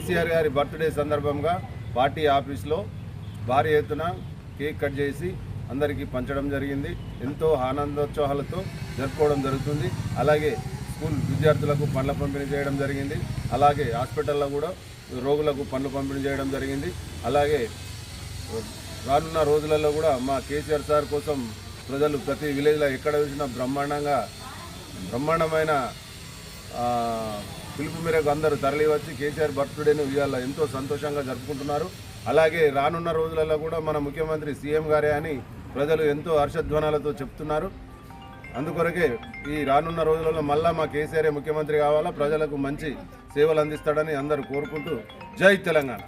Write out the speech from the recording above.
కేసీఆర్ గారి బర్త్డే సందర్భంగా పార్టీ ఆఫీస్లో భారీ ఎత్తున కేక్ కట్ చేసి అందరికీ పంచడం జరిగింది. ఎంతో ఆనందోత్సాహాలతో జరుపుకోవడం జరుగుతుంది. అలాగే స్కూల్ విద్యార్థులకు పండ్ల పంపిణీ చేయడం జరిగింది. అలాగే హాస్పిటల్లో కూడా రోగులకు పండ్లు పంపిణీ చేయడం జరిగింది. అలాగే రానున్న రోజులలో కూడా మా కేసీఆర్ సార్ కోసం ప్రజలు ప్రతి విలేజ్లో ఎక్కడ చూసినా బ్రహ్మాండమైన పిలుపు మేరకు అందరూ తరలి వచ్చి కేసీఆర్ బర్త్డేను ఇవాళ ఎంతో సంతోషంగా జరుపుకుంటున్నారు. అలాగే రానున్న రోజులలో కూడా మన ముఖ్యమంత్రి సీఎం గారే అని ప్రజలు ఎంతో హర్షధ్వానాలతో చెప్తున్నారు. అందుకొరకే ఈ రానున్న రోజులలో మళ్ళా మా కేసీఆర్ ముఖ్యమంత్రి కావాలా, ప్రజలకు మంచి సేవలు అందిస్తాడని అందరూ కోరుకుంటూ జై తెలంగాణ.